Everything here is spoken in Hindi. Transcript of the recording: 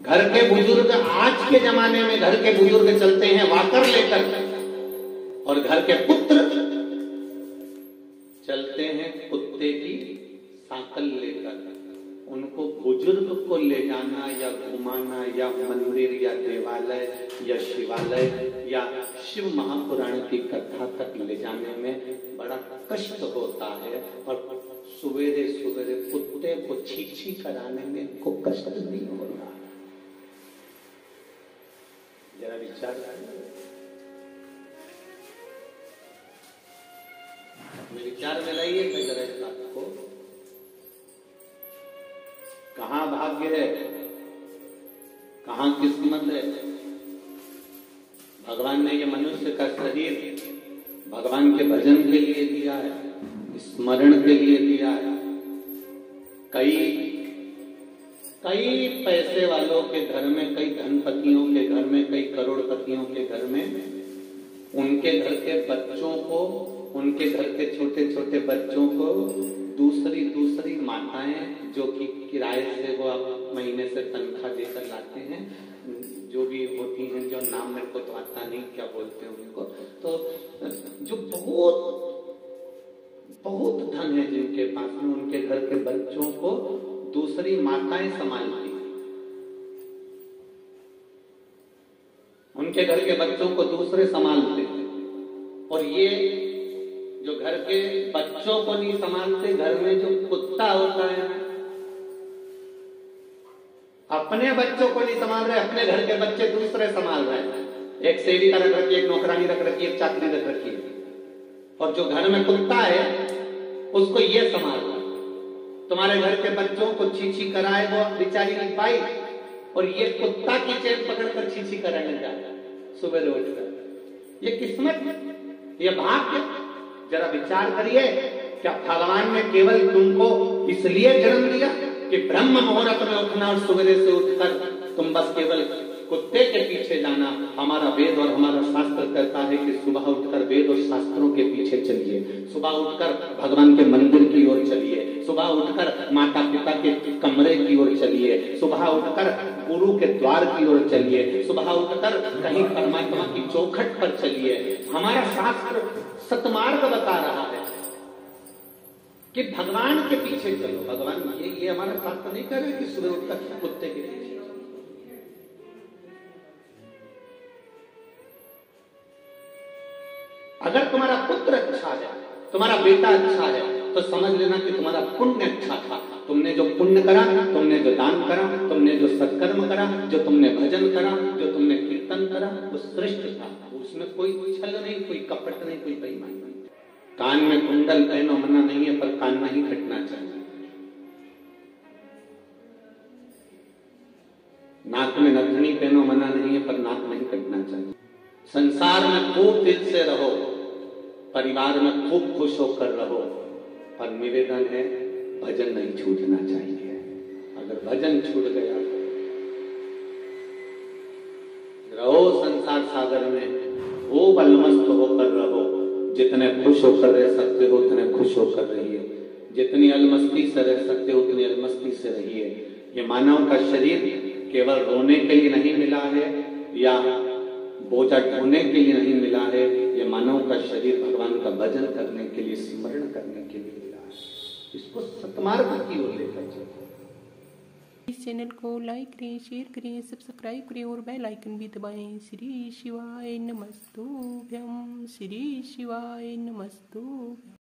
घर के बुजुर्ग आज के जमाने में घर के बुजुर्ग चलते हैं वाकर लेकर, और घर के पुत्र चलते हैं कुत्ते की सांकल लेकर। उनको बुजुर्ग को ले जाना या घुमाना या मंदिर या देवालय या शिवालय या शिव महापुराण की कथा तक ले जाने में बड़ा कष्ट होता है, और सवेरे सवेरे कुत्ते को छी कराने में इनको कष्ट नहीं हो रहा। जरा विचार करिए, अपने विचार में लाइए जरा इस बात को। कहां भाग्य है, कहां किस्मत है। भगवान ने ये मनुष्य का शरीर भगवान के भजन के लिए दिया है, स्मरण के लिए दिया है। कई पैसे वालों के घर में, कई धनपतियों के घर में, कई करोड़पतियों के घर में उनके घर के बच्चों को, उनके घर के छोटे छोटे बच्चों को दूसरी माताएं, जो कि किराए से वो आप महीने से तनख्वाह देकर लाते हैं, जो भी होती हैं, जो नाम मेरे को तो आता नहीं क्या बोलते हैं उनको, तो जो बहुत धन है जिनके पास में, उनके घर के बच्चों को दूसरी माताएं संभालती, उनके घर के बच्चों को दूसरे संभालते। और ये जो घर के बच्चों को नहीं संभालते, घर में जो कुत्ता होता है, अपने बच्चों को नहीं संभाल रहे, अपने घर के बच्चे दूसरे संभाल रहे हैं। एक सेविका रख रखी है, एक नौकरानी रख रखी है, एक चाकरी रख रखी है, और जो घर में कुत्ता है उसको ये संभाल रहा है। तुम्हारे घर के बच्चों को छी कराए वो बेचारी नहीं पाई, और ये कुत्ता की चेन पकड़कर छी कराने जाता सुबह उठकर। ये किस्मत, ये भाग्य। जरा विचार करिए, क्या भगवान ने केवल तुमको इसलिए जन्म दिया कि ब्रह्म मुहूर्त में उठना और सवेरे से उठकर तुम बस केवल कुत्ते के पीछे जाना? हमारा वेद और हमारा शास्त्र कहता है कि सुबह उठकर वेद और शास्त्रों के पीछे चलिए, सुबह उठकर भगवान के मंदिर की ओर चलिए, सुबह उठकर माता पिता के कमरे की ओर चलिए, सुबह उठकर गुरु के द्वार की ओर चलिए, सुबह उठकर कहीं परमात्मा की चौखट पर चलिए। हमारा शास्त्र सतमार्ग बता रहा है कि भगवान के पीछे चलो। भगवान ये हमारा शास्त्र नहीं कह रहे कि सुबह उठकर कुत्ते के पीछे। अगर तुम्हारा पुत्र अच्छा है, तुम्हारा बेटा अच्छा है, तो समझ लेना कि तुम्हारा पुण्य अच्छा था। तुमने जो पुण्य करा, तुमने जो दान करा, तुमने जो सत्कर्म करा, जो तुमने भजन करा, जो तुमने कीर्तन करा, वो श्रेष्ठ था। उसमें कोई छल नहीं, कोई कपट नहीं, कोई बेईमानी नहीं। कान में कुंडल पहनो मना नहीं है, पर कान नहीं कटना चाहिए। नाक में नथनी पहनो मना नहीं है, पर नाक नहीं कटना चाहिए। संसार में खूब दिल से रहो, परिवार में खूब खुश होकर रहो, पर निवेदन है भजन नहीं छूटना चाहिए। अगर भजन छूट गया, रहो संसार सागर में, वो बलमस्त होकर रहो। जितने खुश होकर रह सकते हो उतने खुश होकर रहिए, जितनी अलमस्ती से रह सकते हो उतनी अलमस्ती से रहिए। ये मानव का शरीर केवल रोने के लिए नहीं मिला है या बोझा ढोने के लिए नहीं मिला है। ये मानव का शरीर भगवान का भजन करने के लिए, स्मरण करने के लिए मिला है। इसको सतमार्ग की ओर लेकर चलो। इस चैनल को लाइक करें, शेयर करें, सब्सक्राइब करें और बेल आइकन भी दबाएं। श्री शिवाय नमस्तुभ्यं, श्री शिवाय नमस्तुभ्यं।